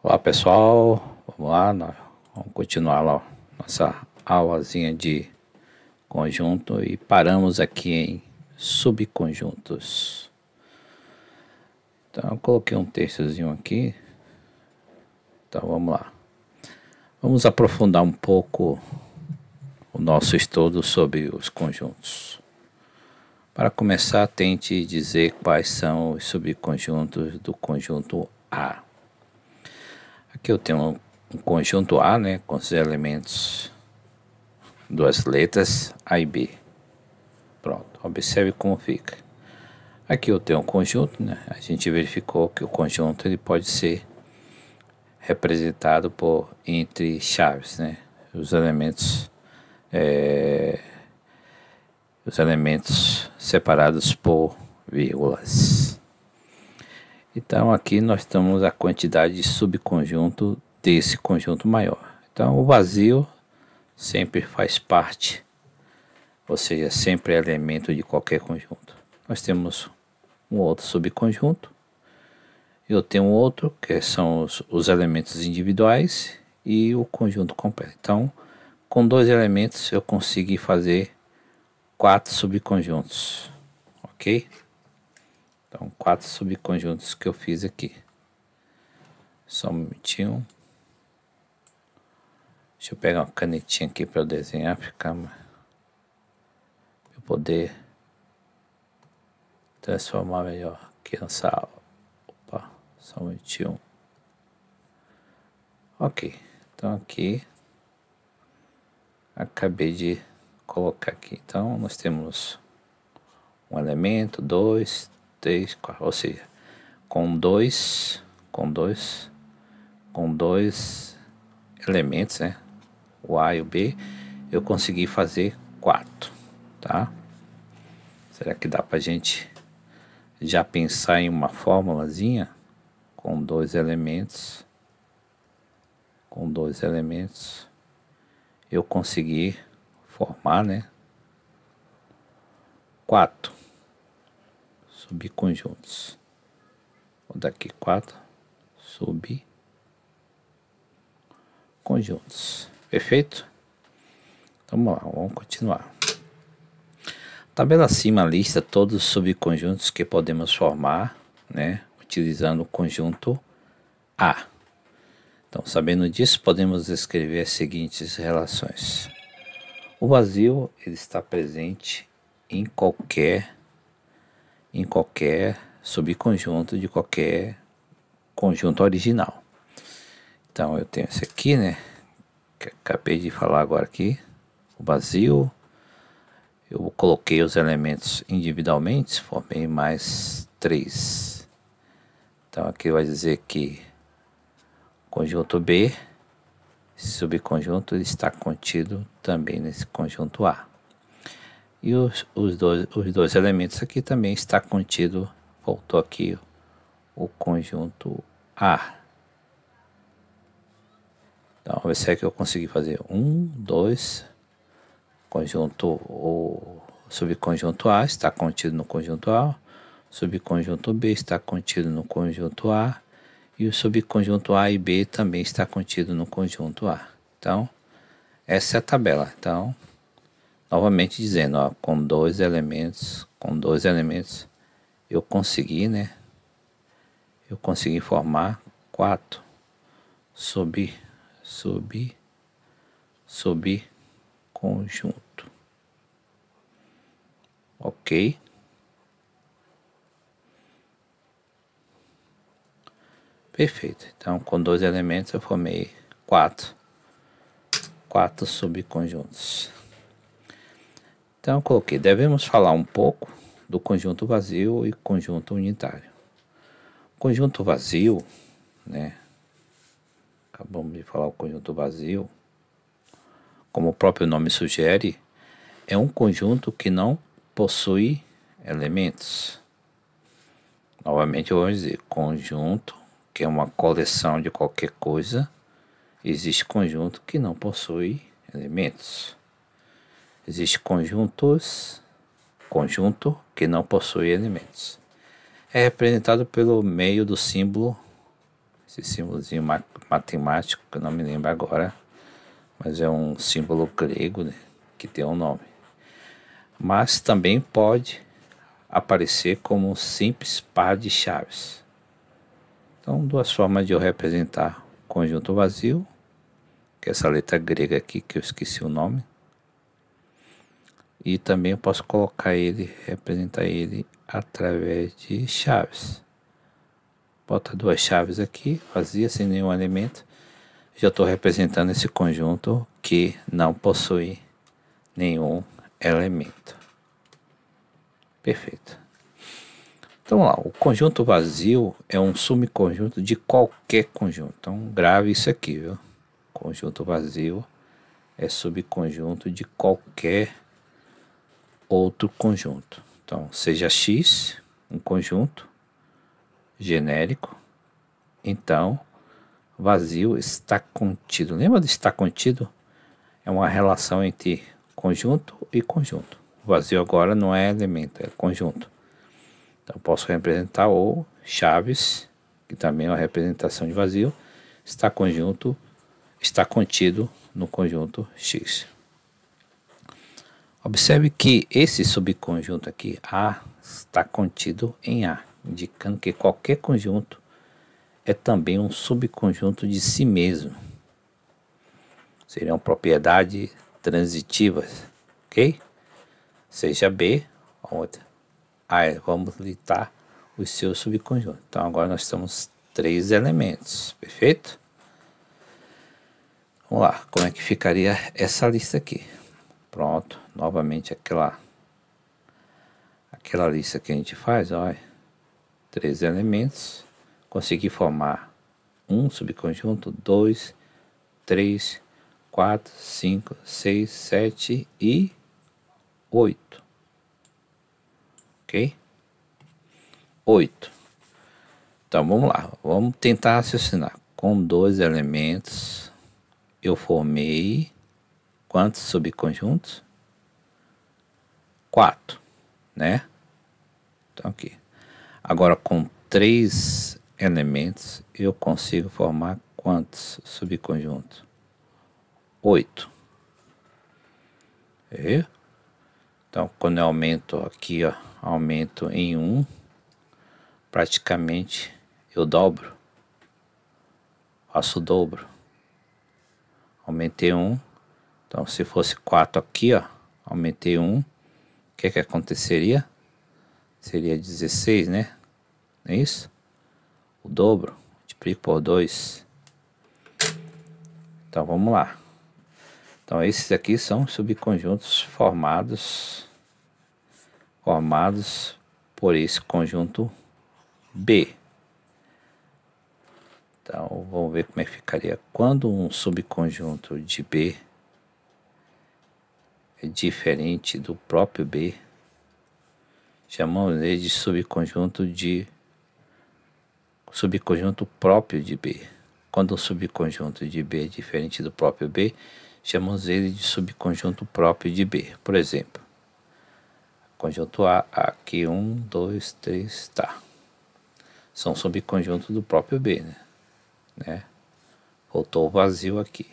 Olá pessoal, vamos lá, vamos continuar lá nossa aulazinha de conjunto e paramos aqui em subconjuntos. Então eu coloquei um textozinho aqui, então vamos lá. Vamos aprofundar um pouco o nosso estudo sobre os conjuntos. Para começar, tente dizer quais são os subconjuntos do conjunto A. Aqui eu tenho um conjunto A, né, com os elementos, duas letras A e B. Pronto, observe como fica. Aqui eu tenho um conjunto, né, a gente verificou que o conjunto ele pode ser representado por entre chaves, né, os elementos separados por vírgulas. Então aqui nós temos a quantidade de subconjunto desse conjunto maior. Então o vazio sempre faz parte, ou seja, sempre é elemento de qualquer conjunto. Nós temos um outro subconjunto, eu tenho outro que são os elementos individuais e o conjunto completo. Então com dois elementos eu consigo fazer 4 subconjuntos, ok? Então, 4 subconjuntos que eu fiz aqui. Só um minutinho. Deixa eu pegar uma canetinha aqui para eu desenhar, ficar mais... para eu poder transformar melhor aqui nessa aula. Opa, só um minutinho. Ok, então aqui acabei de colocar aqui. Então, nós temos um elemento, 2, 3, 4, ou seja, com dois elementos, né, o A e o B, eu consegui fazer 4, tá? Será que dá pra gente já pensar em uma fórmulazinha com dois elementos, eu consegui formar, né, 4 subconjuntos. Vou dar aqui 4 subconjuntos. Perfeito? Então vamos lá, vamos continuar. A tabela acima lista todos os subconjuntos que podemos formar, né, utilizando o conjunto A. Então, sabendo disso, podemos escrever as seguintes relações. O vazio ele está presente em qualquer subconjunto de qualquer conjunto original. Então eu tenho esse aqui, né, que acabei de falar agora aqui, o vazio. Eu coloquei os elementos individualmente, formei mais 3. Então aqui vai dizer que conjunto B, esse subconjunto ele está contido também nesse conjunto A. E os dois elementos aqui também está contido, voltou aqui o conjunto A. Então, vamos ver se é que eu consegui fazer 1, 2, o subconjunto A está contido no conjunto A, o subconjunto B está contido no conjunto A, e o subconjunto A e B também está contido no conjunto A. Então, essa é a tabela. Então, novamente dizendo, ó, com dois elementos, eu consegui, né? Eu consegui formar 4 subconjunto. Ok? Perfeito. Então, com dois elementos eu formei 4 subconjuntos. Então, eu coloquei, devemos falar um pouco do conjunto vazio e conjunto unitário. Conjunto vazio, né? Acabamos de falar o conjunto vazio. Como o próprio nome sugere, é um conjunto que não possui elementos. Novamente eu vou dizer, conjunto, que é uma coleção de qualquer coisa, existe conjunto que não possui elementos. Existe conjunto que não possui elementos. É representado pelo meio do símbolo esse símbolozinho matemático, que eu não me lembro agora, mas é um símbolo grego, né, que tem um nome. Mas também pode aparecer como um simples par de chaves. Então, duas formas de eu representar conjunto vazio, que é essa letra grega aqui, que eu esqueci o nome. E também eu posso colocar ele, representar ele através de chaves. Bota duas chaves aqui, vazia, sem nenhum elemento. Já estou representando esse conjunto que não possui nenhum elemento. Perfeito. Então lá, o conjunto vazio é um subconjunto de qualquer conjunto. Então grave isso aqui, viu? Conjunto vazio é subconjunto de qualquer outro conjunto. Então, seja X um conjunto genérico, então vazio está contido. Lembra de estar contido? É uma relação entre conjunto e conjunto. O vazio agora não é elemento, é conjunto. Então posso representar ou chaves, que também é uma representação de vazio, está contido no conjunto X. Observe que esse subconjunto aqui, A, está contido em A, indicando que qualquer conjunto é também um subconjunto de si mesmo. Seriam propriedades transitivas, ok? Seja B, outra. Vamos listar os seus subconjuntos. Então agora nós temos 3 elementos, perfeito? Vamos lá, como é que ficaria essa lista aqui? Pronto, novamente aquela lista que a gente faz, olha, 3 elementos, consegui formar um subconjunto, 2, 3, 4, 5, 6, 7 e 8. Ok? 8. Então vamos lá, vamos tentar raciocinar. Com 2 elementos, eu formei quantos subconjuntos? 4, né? Então aqui. Agora com 3 elementos, eu consigo formar quantos subconjuntos? 8. Então quando eu aumento aqui, ó, aumento em 1, praticamente eu dobro, faço o dobro. Aumentei 1, então se fosse 4 aqui, ó, aumentei 1, o que aconteceria? Seria 16, né? Não é isso? O dobro, multiplico por 2. Então vamos lá. Então esses aqui são subconjuntos formados por esse conjunto B. Então vamos ver como é que ficaria. Quando um subconjunto de B é diferente do próprio B, chamamos ele de subconjunto próprio de B. Quando um subconjunto de B é diferente do próprio B, chamamos ele de subconjunto próprio de B. Por exemplo, conjunto A, aqui 1, 2, 3, tá. São subconjuntos do próprio B, né? Faltou o vazio aqui.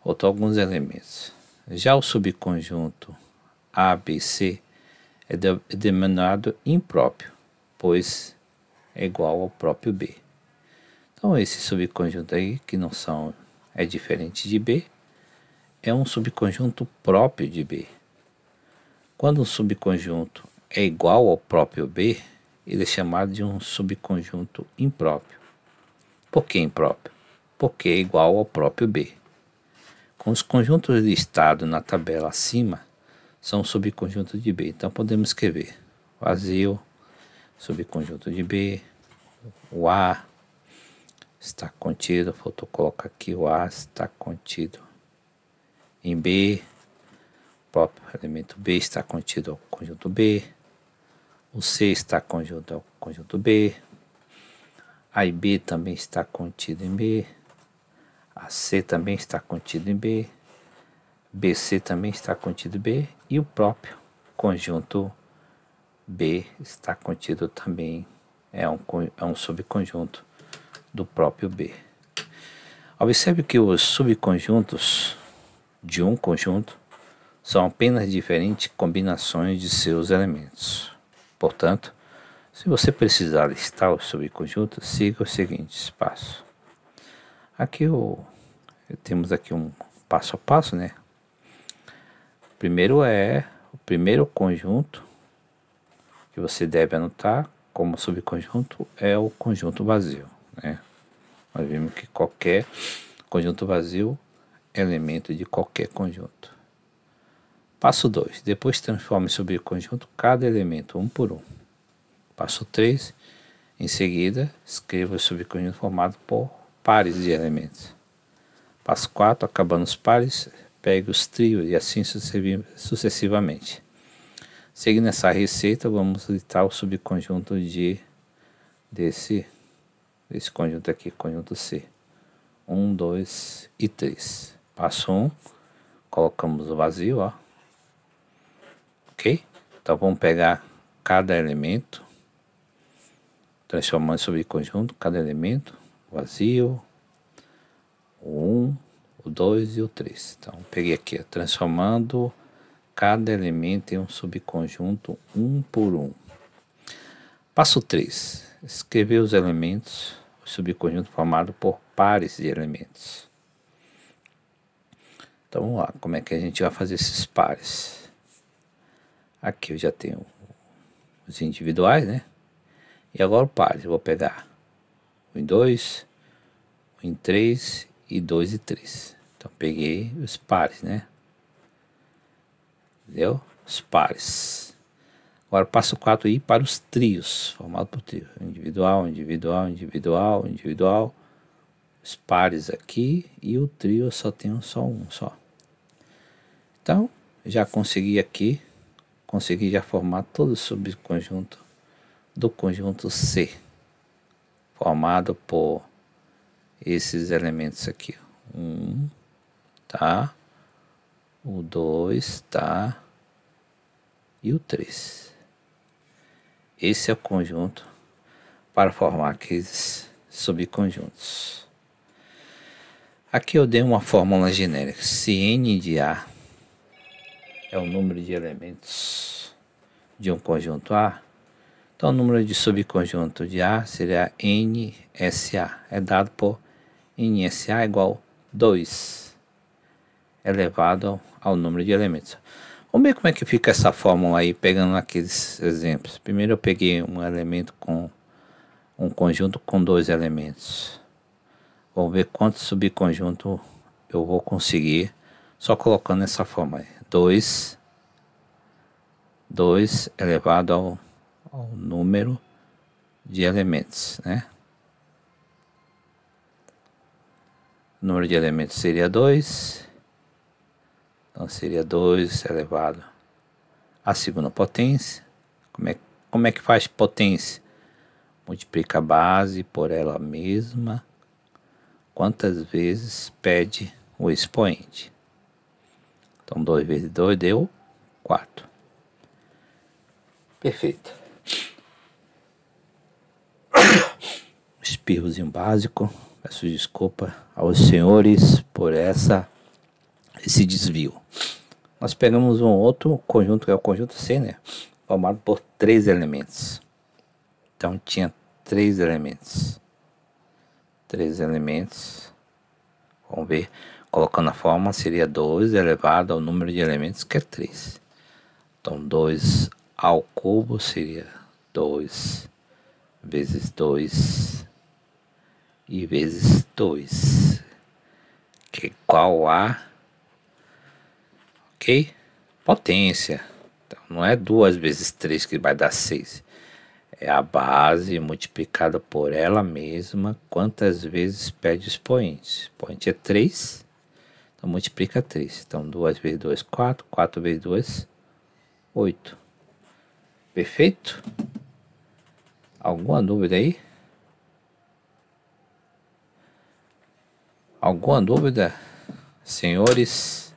Faltou alguns elementos. Já o subconjunto A, B, C é denominado impróprio, pois é igual ao próprio B. Então esse subconjunto aí, que não é diferente de B, é um subconjunto próprio de B. Quando um subconjunto é igual ao próprio B, ele é chamado de um subconjunto impróprio. Por que impróprio? Porque é igual ao próprio B. Com os conjuntos listados na tabela acima, são subconjuntos de B. Então podemos escrever vazio, subconjunto de B, o A está contido, faltou colocar aqui, o A está contido em B, o próprio elemento B está contido ao conjunto B, o C está conjunto ao conjunto B, A e B também está contido em B, a C também está contido em B, BC também está contido em B, e o próprio conjunto B está contido também, é um subconjunto do próprio B. Observe que os subconjuntos de um conjunto são apenas diferentes combinações de seus elementos. Portanto, se você precisar listar os subconjuntos, siga os seguintes passos. Aqui temos aqui um passo a passo, né? O primeiro conjunto que você deve anotar como subconjunto é o conjunto vazio, né? Nós vimos que qualquer conjunto vazio é elemento de qualquer conjunto. Passo 2. Depois transforme em subconjunto cada elemento um por um. Passo 3. Em seguida, escreva o subconjunto formado por pares de elementos. Passo 4. Acabando os pares, pegue os trios e assim sucessivamente. Seguindo essa receita, vamos listar o subconjunto desse conjunto aqui, conjunto C. 1, 2 e 3. Passo 1, colocamos o vazio, ó. Ok? Então vamos pegar cada elemento, transformando em subconjunto, cada elemento, vazio, o 1, o 2 e o 3. Então peguei aqui, ó, transformando cada elemento em um subconjunto um por um. Passo 3. Escrever os elementos, o subconjunto formado por pares de elementos. Então vamos lá, como é que a gente vai fazer esses pares? Aqui eu já tenho os individuais, né? E agora o pares, eu vou pegar 1 em 2, 1 em 3 e 2 e 3. Então peguei os pares, né? Entendeu? Os pares. Agora passo 4 ir para os trios, formado por trio. Individual, individual, individual, individual. Os pares aqui e o trio eu só tenho só um só. Então, já consegui aqui, consegui já formar todo o subconjunto do conjunto C, formado por esses elementos aqui. 1, tá? O 2, tá? E o 3. Esse é o conjunto para formar aqueles subconjuntos. Aqui eu dei uma fórmula genérica. Se n de A é o número de elementos de um conjunto A, então o número de subconjunto de A seria NSA. É dado por NSA igual 2 elevado ao número de elementos. Vamos ver como é que fica essa fórmula aí, pegando aqueles exemplos. Primeiro eu peguei um elemento com um conjunto com 2 elementos. Vamos ver quanto subconjunto eu vou conseguir só colocando essa forma aí. 2 elevado ao número de elementos, né? O número de elementos seria 2. Então seria 2 elevado à segunda potência. Como é que faz potência? Multiplica a base por ela mesma. Quantas vezes pede o expoente? Então 2 vezes 2 deu 4. Perfeito. Espirrozinho básico. Peço desculpa aos senhores por esse desvio. Nós pegamos um outro conjunto, que é o conjunto C, né? Formado por 3 elementos. Então tinha 3 elementos. 3 elementos. Vamos ver. Colocando a forma, seria 2 elevado ao número de elementos, que é 3. Então 2 ao cubo seria 2 vezes 2 e vezes 2, que é igual a, ok? Potência. Então não é 2 vezes 3 que vai dar 6. É a base multiplicada por ela mesma, quantas vezes pede o expoente. O expoente é 3, então multiplica 3. Então 2 vezes 2, 4. 4 vezes 2, 8. Perfeito? Alguma dúvida aí? Alguma dúvida, senhores?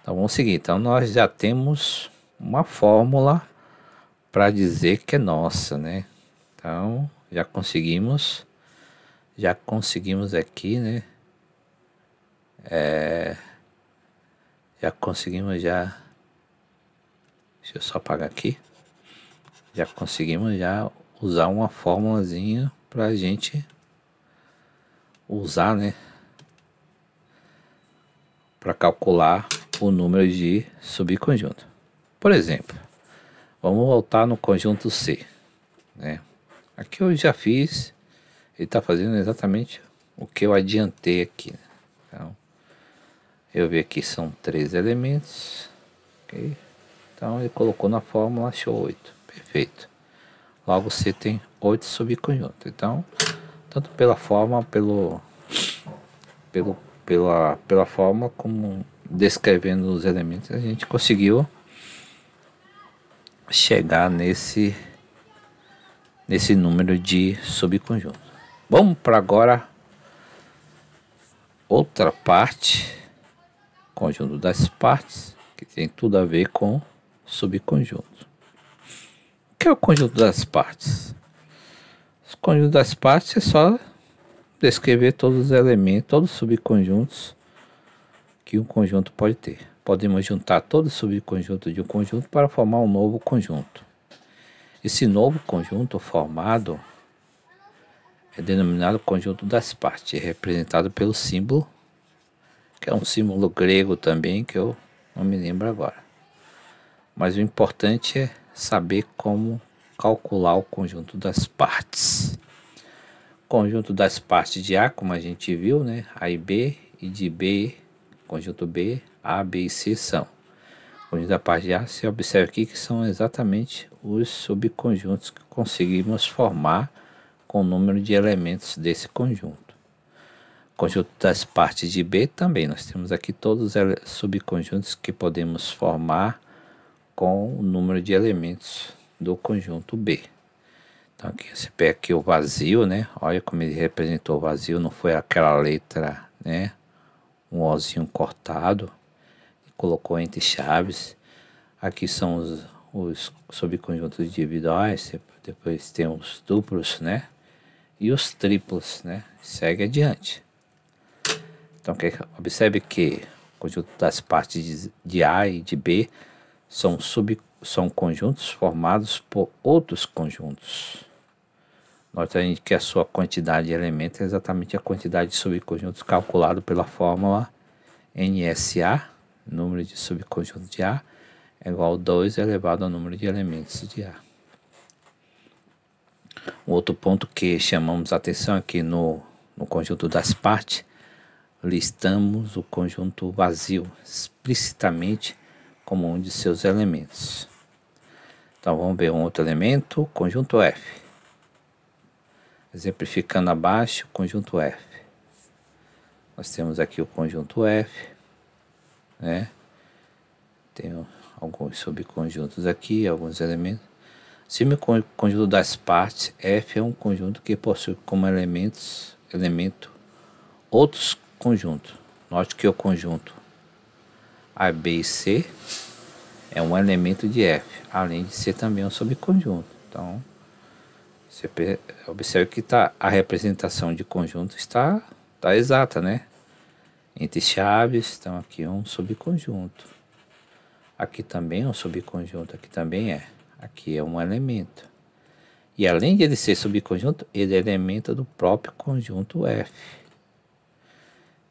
Então vamos seguir. Então nós já temos uma fórmula para dizer que é nossa, né? Então já conseguimos já conseguimos aqui, né? Já conseguimos já. Deixa eu só apagar aqui. Já conseguimos já usar uma fórmulazinha para a gente usar, né? Para calcular o número de subconjunto. Por exemplo, vamos voltar no conjunto C, né? Aqui eu já fiz, ele está fazendo exatamente o que eu adiantei aqui, né? Então, eu vi aqui são 3 elementos, ok? Então ele colocou na fórmula, achou 8, perfeito. Logo C tem 8 subconjuntos. Então, tanto pela forma, pela forma como descrevendo os elementos, a gente conseguiu chegar nesse número de subconjuntos. Vamos para agora outra parte, conjunto das partes, que tem tudo a ver com subconjunto. O que é o conjunto das partes? O conjunto das partes é só descrever todos os elementos, todos os subconjuntos que um conjunto pode ter. Podemos juntar todos os subconjuntos de um conjunto para formar um novo conjunto. Esse novo conjunto formado é denominado conjunto das partes, representado pelo símbolo, que é um símbolo grego também, que eu não me lembro agora. Mas o importante é saber como calcular o conjunto das partes. Conjunto das partes de A, como a gente viu, né? A e B, e de B, conjunto B, A, B e C são. Conjunto da parte de A, você observa aqui que são exatamente os subconjuntos que conseguimos formar com o número de elementos desse conjunto. Conjunto das partes de B também, nós temos aqui todos os subconjuntos que podemos formar com o número de elementos do conjunto B. Então aqui você pega aqui o vazio, né? Olha como ele representou o vazio, não foi aquela letra, né? Um Ozinho cortado, e colocou entre chaves. Aqui são os subconjuntos individuais, depois tem os duplos, né? E os triplos, né? Segue adiante. Então observe que o conjunto das partes de A e de B são conjuntos formados por outros conjuntos. Nota aí que a sua quantidade de elementos é exatamente a quantidade de subconjuntos calculado pela fórmula NSA, número de subconjuntos de A, é igual a 2 elevado ao número de elementos de A. Um outro ponto que chamamos a atenção aqui no conjunto das partes, listamos o conjunto vazio explicitamente como um de seus elementos. Então vamos ver um outro elemento, conjunto F. Exemplificando abaixo, conjunto F. Nós temos aqui o conjunto F, né? Tem alguns subconjuntos aqui, alguns elementos. Se o conjunto das partes, F é um conjunto que possui como elemento outros conjuntos. Note que o conjunto A, B e C é um elemento de F, além de ser também um subconjunto. Então, você observa que a representação de conjunto está exata, né? Entre chaves, então aqui é um subconjunto. Aqui também é um subconjunto, aqui também é. Aqui é um elemento. E além de ele ser subconjunto, ele é elemento do próprio conjunto F.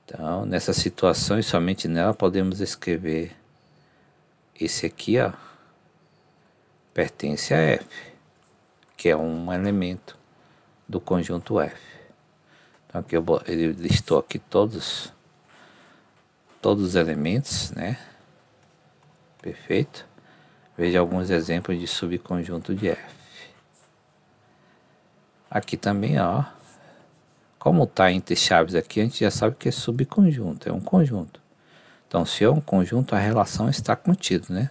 Então, nessa situação e somente nela podemos escrever esse aqui, ó, pertence a F, que é um elemento do conjunto F. Então aqui ele listou aqui todos os elementos, né? Perfeito. Veja alguns exemplos de subconjunto de F. Aqui também, ó, como está entre chaves aqui, a gente já sabe que é subconjunto, é um conjunto. Então, se é um conjunto, a relação está contida, né?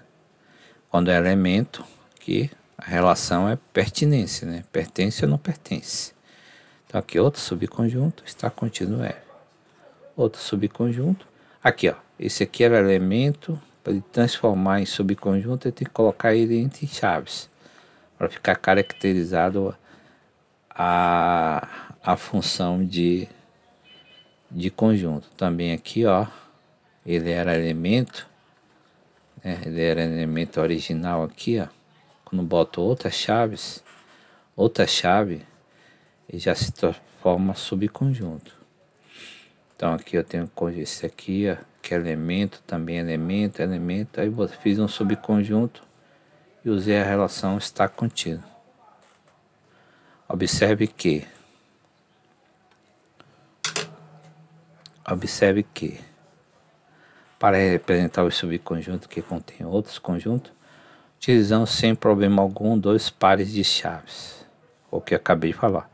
Quando é elemento, que a relação é pertinência, né? Pertence ou não pertence. Então, aqui outro subconjunto está contido no F. Outro subconjunto. Aqui, ó, esse aqui era elemento. Para ele transformar em subconjunto, eu tenho que colocar ele entre chaves, para ficar caracterizado a função de conjunto. Também aqui, ó, ele era elemento, né? Ele era elemento original aqui, ó. Quando boto outra chave, ele já se transforma subconjunto. Então aqui eu tenho esse aqui, ó, que é elemento, também elemento. Aí eu fiz um subconjunto e usei a relação está contido. Observe que para representar o subconjunto que contém outros conjuntos, utilizamos sem problema algum 2 pares de chaves, o que eu acabei de falar.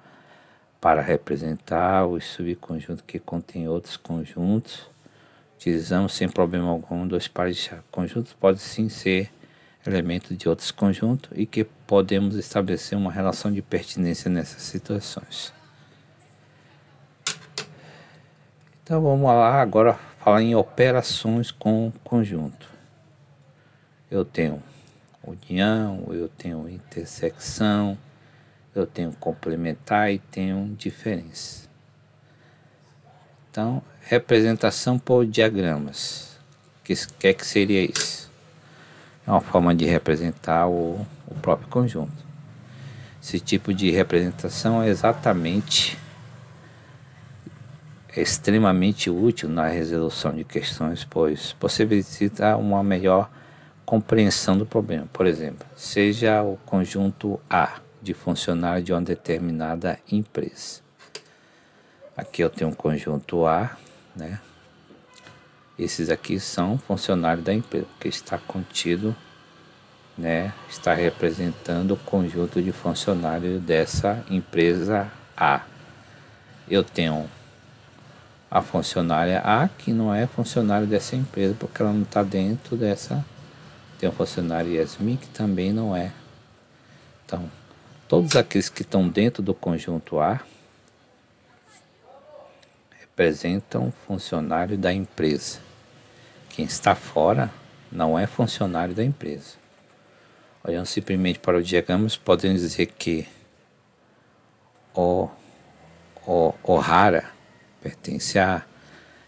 Para representar o subconjunto que contém outros conjuntos, utilizamos sem problema algum 2 pares de chaves. Conjuntos podem sim ser elementos de outros conjuntos e que podemos estabelecer uma relação de pertinência nessas situações. Então vamos lá agora falar em operações com conjunto. Eu tenho união, eu tenho intersecção, eu tenho complementar e tenho diferença. Então, representação por diagramas. Que seria isso? É uma forma de representar o próprio conjunto. Esse tipo de representação é extremamente útil na resolução de questões, pois possibilita uma melhor compreensão do problema. Por exemplo, seja o conjunto A de funcionário de uma determinada empresa. Aqui eu tenho um conjunto A, né? Esses aqui são funcionários da empresa, porque está contido, né? Está representando o conjunto de funcionários dessa empresa A. Eu tenho a funcionária A, que não é funcionário dessa empresa, porque ela não está dentro dessa. Tem o funcionário Yasmin, que também não é. Então, todos aqueles que estão dentro do conjunto A representam funcionário da empresa. Quem está fora não é funcionário da empresa. Olhando simplesmente para o diagrama, podemos dizer que o Rara pertence a,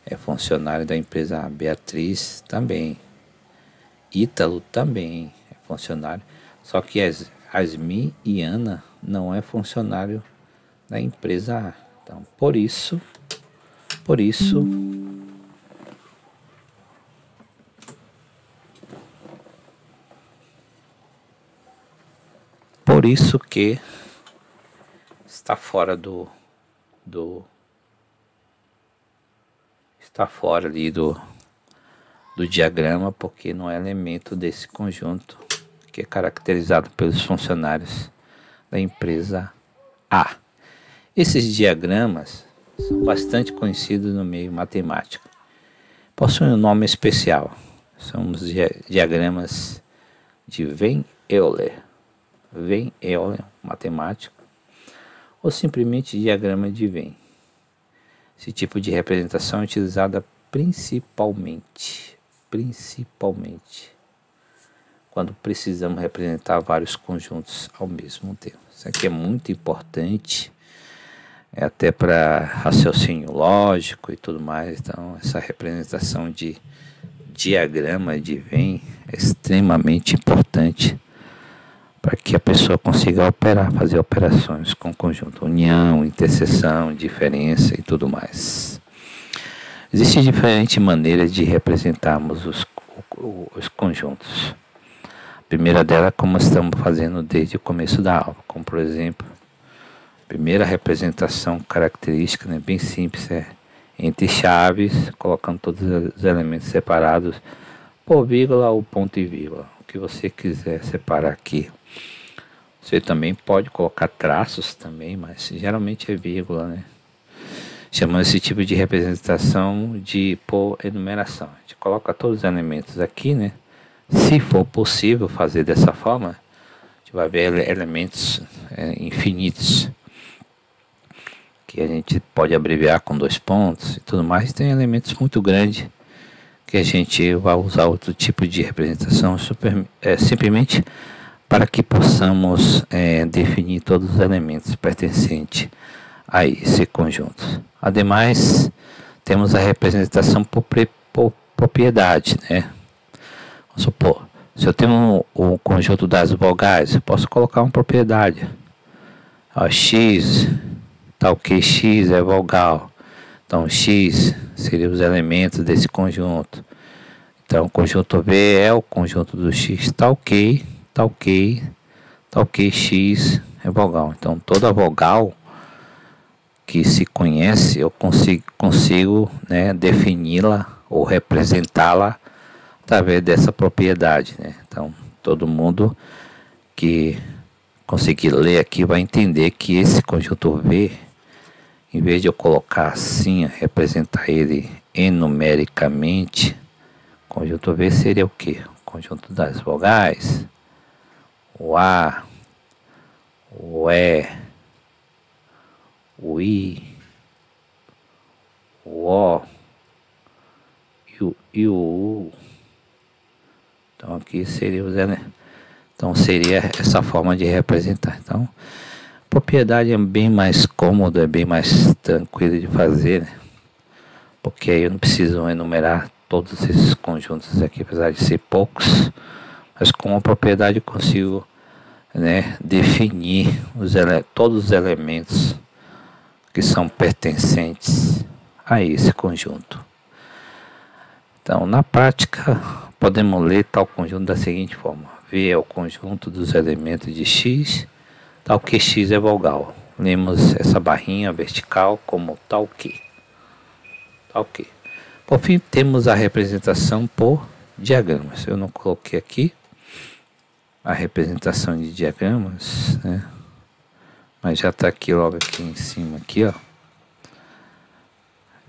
é funcionário da empresa A. Beatriz também. Ítalo também é funcionário. Só que Asmi e Ana não é funcionário da empresa A. Então, por isso que está fora está fora ali do diagrama, porque não é elemento desse conjunto que é caracterizado pelos funcionários da empresa A. Esses diagramas são bastante conhecidos no meio matemático. Possuem um nome especial. São os diagramas de Venn-Euler. Venn-Euler, matemático, ou simplesmente diagrama de Venn. Esse tipo de representação é utilizada principalmente quando precisamos representar vários conjuntos ao mesmo tempo. Isso aqui é muito importante, até para raciocínio lógico e tudo mais. Então, essa representação de diagrama de Venn é extremamente importante para que a pessoa consiga fazer operações com conjunto, união, interseção, diferença e tudo mais. Existem diferentes maneiras de representarmos os conjuntos. A primeira delas, como estamos fazendo desde o começo da aula, como por exemplo, a primeira representação característica, né, bem simples, é entre chaves, colocando todos os elementos separados por vírgula ou ponto e vírgula. O que você quiser separar aqui. Você também pode colocar traços também, mas geralmente é vírgula, né? Chamamos esse tipo de representação por enumeração. A gente coloca todos os elementos aqui, né? Se for possível fazer dessa forma, a gente vai ver elementos infinitos, que a gente pode abreviar com 2 pontos e tudo mais. Tem elementos muito grandes que a gente vai usar outro tipo de representação, simplesmente para que possamos definir todos os elementos pertencentes a esse conjunto. Ademais, temos a representação por propriedade, né? Vamos supor, se eu tenho o conjunto das vogais, eu posso colocar uma propriedade. Ó, x, tal que x é vogal. Então, x seria os elementos desse conjunto. Então, o conjunto V é o conjunto do x tal que x é vogal. Então, toda vogal que se conhece, eu consigo né, defini-la ou representá-la através dessa propriedade, né? Então, todo mundo que conseguir ler aqui vai entender que esse conjunto V, em vez de eu colocar assim, representar ele numericamente, o conjunto V seria o que? O conjunto das vogais, o A, o E, o I, o O e o U. Então aqui seria os elementos. Então seria essa forma de representar. Então, propriedade é bem mais cômoda, é bem mais tranquilo de fazer, né? Porque aí eu não preciso enumerar todos esses conjuntos aqui, apesar de ser poucos, mas com a propriedade eu consigo, né, definir todos os elementos que são pertencentes a esse conjunto. Então, na prática, podemos ler tal conjunto da seguinte forma: V é o conjunto dos elementos de x, tal que x é vogal. Lemos essa barrinha vertical como tal que. Por fim, temos a representação por diagramas. Eu não coloquei aqui a representação de diagramas, né? Mas já está aqui logo aqui em cima aqui, ó.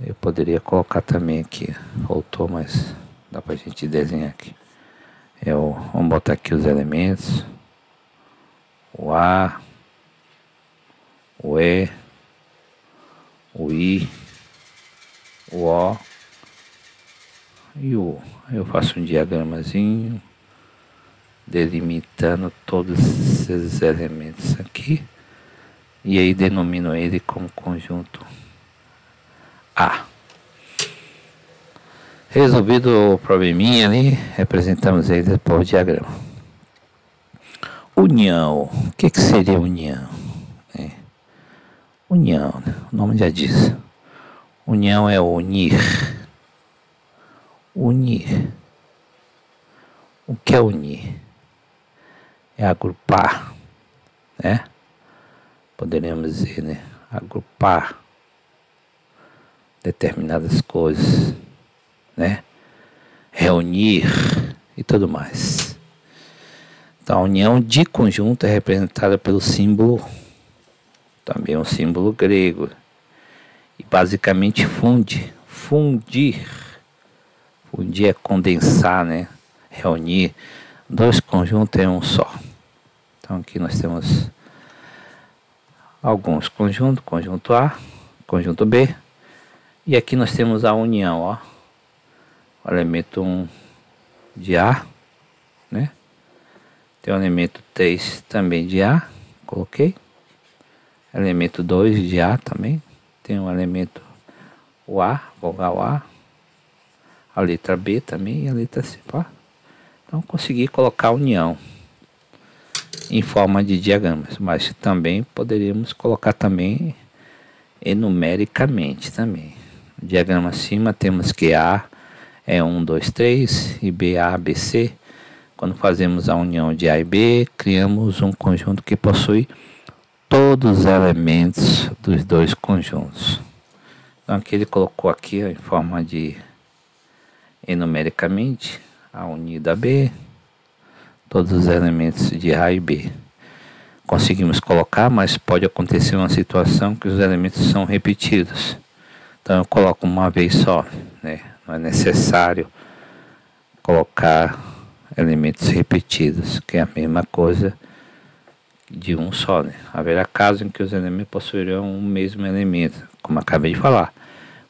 Eu poderia colocar também aqui, faltou, mas dá pra gente desenhar aqui. Vamos botar aqui os elementos: o A, o E, o I, o O e o U. Eu faço um diagramazinho delimitando todos esses elementos aqui, e aí denomino ele como conjunto A. Resolvido o probleminha ali, representamos ele por diagrama. União. O que seria união? União, né? O nome já diz. União é unir. Unir. O que é unir? É agrupar, né? Poderíamos dizer, né? Agrupar determinadas coisas, né? Reunir e tudo mais. Então, a união de conjunto é representada pelo símbolo, também um símbolo grego, e basicamente fundir. Fundir é condensar, né? Reunir dois conjuntos em um só. Então, aqui nós temos alguns conjuntos: conjunto A, conjunto B. E aqui nós temos a união, ó. O elemento 1 de A, né? Tem o elemento 3 também de A, coloquei. Elemento 2 de A também. Tem o elemento o A, vogal A letra B também e a letra C, ó. Então consegui colocar a união em forma de diagramas, mas também poderíamos colocar também numericamente também. No diagrama acima temos que A é 1, 2, 3 e B, A, B, C. Quando fazemos a união de A e B, criamos um conjunto que possui todos os elementos dos dois conjuntos. Então aqui ele colocou aqui ó, em forma de numericamente A unida a B, todos os elementos de A e B. Conseguimos colocar, mas pode acontecer uma situação que os elementos são repetidos. Então eu coloco uma vez só, né? Não é necessário colocar elementos repetidos, que é a mesma coisa de um só, né? Haverá casos em que os elementos possuirão um mesmo elemento, como acabei de falar.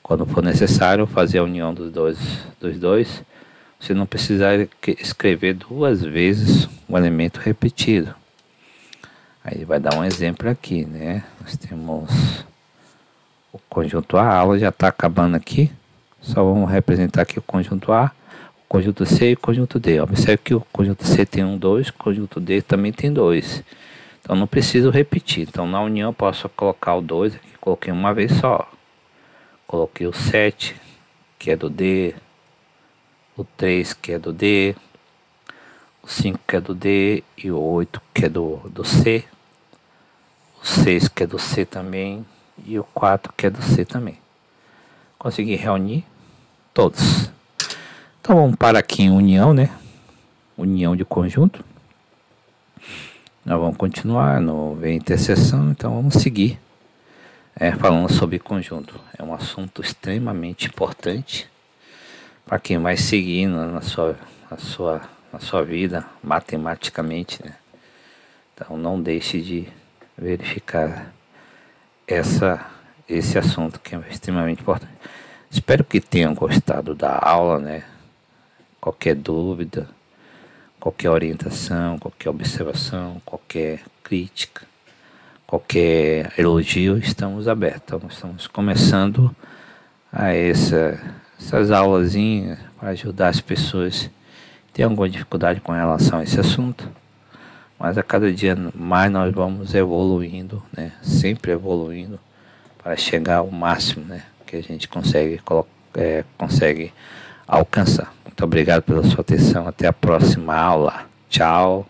Quando for necessário fazer a união dos dois, você não precisar escrever duas vezes um elemento repetido. Aí ele vai dar um exemplo aqui, né? Nós temos o conjunto A, a aula já está acabando aqui. Só vamos representar aqui o conjunto A, o conjunto C e o conjunto D. Observe que o conjunto C tem 1, 2, o conjunto D também tem 2. Então não preciso repetir. Então na união eu posso colocar o 2 aqui, coloquei uma vez só. Coloquei o 7, que é do D, o 3, que é do D, o 5, que é do D, e o 8, que é do C, o 6, que é do C também, e o 4, que é do C também. Consegui reunir todos. Então vamos parar aqui em união, né? União de conjunto. Nós vamos continuar, não vem interseção, então vamos seguir falando sobre conjunto. É um assunto extremamente importante para quem vai seguir na sua vida matematicamente, né? Então não deixe de verificar esse assunto que é extremamente importante. Espero que tenham gostado da aula, né? Qualquer dúvida, qualquer orientação, qualquer observação, qualquer crítica, qualquer elogio, estamos abertos. Então, estamos começando essas aulazinhas para ajudar as pessoas que têm alguma dificuldade com relação a esse assunto. Mas a cada dia mais nós vamos evoluindo, né? Sempre evoluindo para chegar ao máximo, né? Que a gente consegue alcançar. Muito obrigado pela sua atenção. Até a próxima aula. Tchau.